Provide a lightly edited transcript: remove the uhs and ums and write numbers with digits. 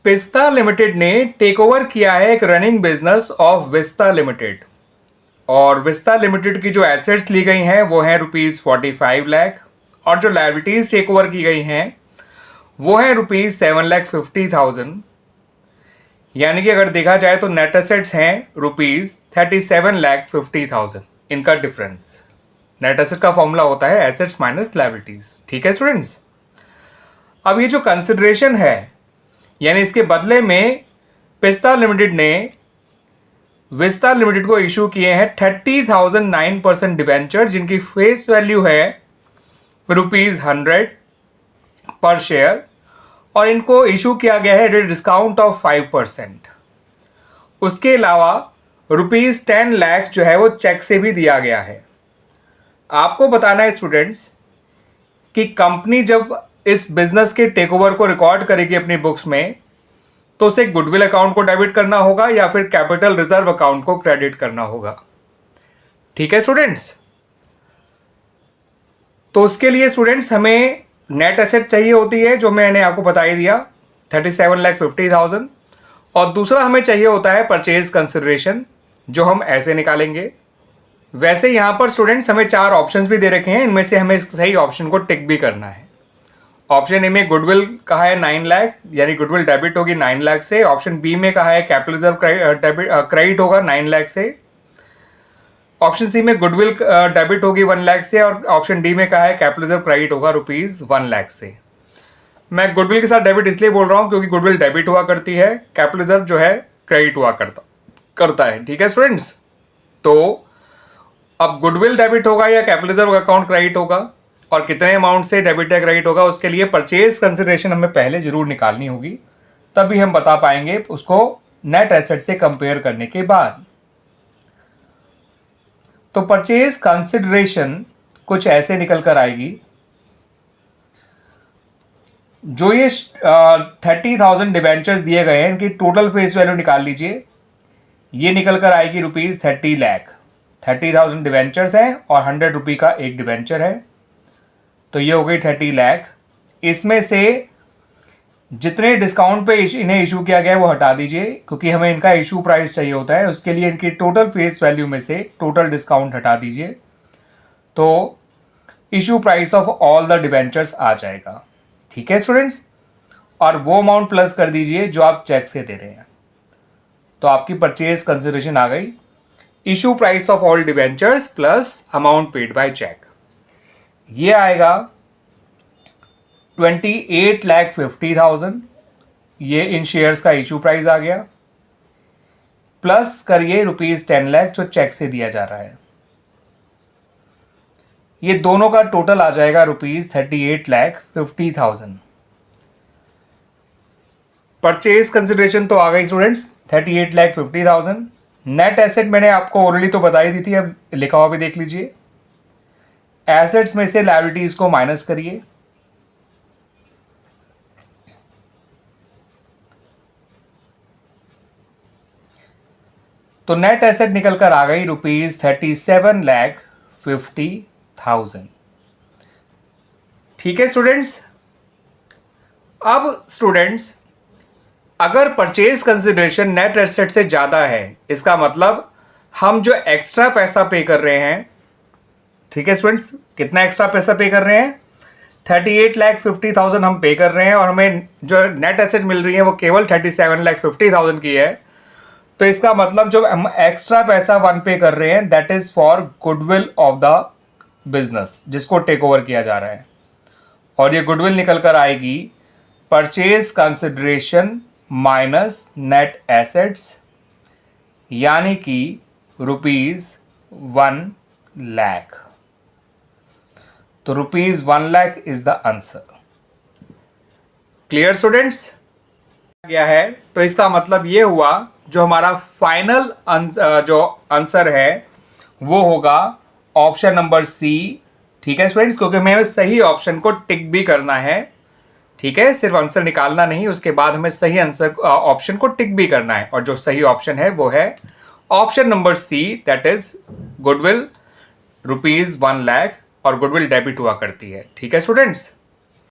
पिस्ता लिमिटेड ने take over किया है एक running business of vista limited, और विस्ता लिमिटेड की जो एसेट्स ली गई हैं वो हैं ₹45 लाख, और जो लायबिलिटीज टेक ओवर की गई हैं वो हैं ₹7,50,000। यानी कि अगर देखा जाए तो नेट एसेट्स हैं ₹37,50,000। इनका डिफरेंस, नेट एसेट का फॉर्मूला होता है एसेट्स माइनस लायबिलिटीज। ठीक है स्टूडेंट्स, अब ये जो कंसिडरेशन है यानी इसके बदले में पिस्ता लिमिटेड ने विस्ता लिमिटेड को इशू किए हैं 30,009% डिबेंचर, जिनकी फेस वैल्यू है ₹100 पर शेयर, और इनको इशू किया गया है डिस्काउंट ऑफ 5%। उसके अलावा ₹10 लाख जो है वो चेक से भी दिया गया है। आपको बताना है स्टूडेंट्स कि कंपनी जब इस बिजनेस के टेक ओवर को रिकॉर्ड करेगी अपनी बुक्स में तो उसे गुडविल अकाउंट को डेबिट करना होगा या फिर कैपिटल रिजर्व अकाउंट को क्रेडिट करना होगा। ठीक है स्टूडेंट्स, तो उसके लिए स्टूडेंट्स हमें नेट एसेट चाहिए होती है जो मैंने आपको बता ही दिया 37,50,000, और दूसरा हमें चाहिए होता है परचेज कंसिडरेशन जो हम ऐसे निकालेंगे। वैसे यहां पर स्टूडेंट्स हमें 4 ऑप्शंस भी दे रखे हैं, इनमें से हमें सही ऑप्शन को टिक भी करना है। ऑप्शन ए में गुडविल कहा है 9 लाख, यानी गुडविल डेबिट होगी 9 लाख से। ऑप्शन बी में कहा है कैपिटल रिजर्व क्रेडिट होगा 9 लाख से। ऑप्शन सी में गुडविल डेबिट होगी 1 लाख से, और ऑप्शन डी में कहा है कैपिटल रिजर्व क्रेडिट होगा ₹1 लाख से। मैं गुडविल के साथ डेबिट इसलिए बोल रहा हूं क्योंकि गुडविल डेबिट हुआ करती है, कैपिटल रिजर्व जो है क्रेडिट हुआ करता है। ठीक है स्टूडेंट्स, तो अब गुडविल डेबिट होगा या कैपिटल रिजर्व अकाउंट क्रेडिट होगा, और कितने अमाउंट से डेबिट या क्रेडिट होगा, उसके लिए परचेज कंसिडरेशन हमें पहले जरूर निकालनी होगी, तभी हम बता पाएंगे उसको नेट एसेट से कंपेयर करने के बाद। तो परचेज कंसिडरेशन कुछ ऐसे निकल कर आएगी। जो ये 30,000 डिबेंचर्स दिए गए हैं इनकी टोटल फेस वैल्यू निकाल लीजिए। ये निकल कर आएगी ₹30 लाख। 30,000 डिबेंचर्स हैं और ₹100 का एक डिबेंचर है, तो ये हो गई 30 लाख। इसमें से जितने डिस्काउंट पे इन्हें इशू किया गया है वो हटा दीजिए, क्योंकि हमें इनका इशू प्राइस चाहिए होता है। उसके लिए इनकी टोटल फेस वैल्यू में से टोटल डिस्काउंट हटा दीजिए, तो issue price of all the debentures आ जाएगा। ठीक है स्टूडेंट्स, और वो अमाउंट प्लस कर दीजिए जो आप चेक से दे रहे हैं, तो आपकी परचेज कंसिडरेशन आ गई। Issue price of all debentures plus amount paid by cheque, ये आएगा 28,50,000। ये इन शेयर्स का इशू प्राइस आ गया, प्लस करिए ₹10 लाख जो चेक से दिया जा रहा है। ये दोनों का टोटल आ जाएगा ₹38,50,000। परचेज कंसिडरेशन तो आ गई स्टूडेंट्स 38,50,000। नेट एसेट मैंने आपको ऑलरेडी तो बताई दी थी, अब लिखा हुआ भी देख लीजिए। एसेट्स में से लायबिलिटीज को माइनस करिए, तो नेट एसेट निकल कर आ गई ₹37,50,000। ठीक है स्टूडेंट्स, अब स्टूडेंट्स अगर परचेज कंसिडरेशन नेट एसेट से ज्यादा है, इसका मतलब हम जो एक्स्ट्रा पैसा पे कर रहे हैं, ठीक है स्टूडेंट्स, कितना एक्स्ट्रा पैसा पे कर रहे हैं 38,50,000 हम पे कर रहे हैं, और हमें जो नेट एसेट मिल रही है वो केवल 37,50,000 की है। तो इसका मतलब जो हम एक्स्ट्रा पैसा पे कर रहे हैं that is for goodwill of the business जिसको टेक ओवर किया जा रहा है, और ये गुडविल निकल कर आएगी purchase consideration minus net assets, यानी कि ₹1 लाख। तो ₹1 lakh is the answer. Clear students गया है, तो इसका मतलब ये हुआ जो हमारा फाइनल जो आंसर है वो होगा ऑप्शन नंबर सी। ठीक है स्टूडेंट्स, क्योंकि हमें सही ऑप्शन को टिक भी करना है। ठीक है, सिर्फ आंसर निकालना नहीं, उसके बाद हमें सही आंसर ऑप्शन को टिक भी करना है, और जो सही ऑप्शन है वो है option number C, that is goodwill ₹1 lakh, और गुडविल डेबिट हुआ करती है। ठीक है स्टूडेंट्स।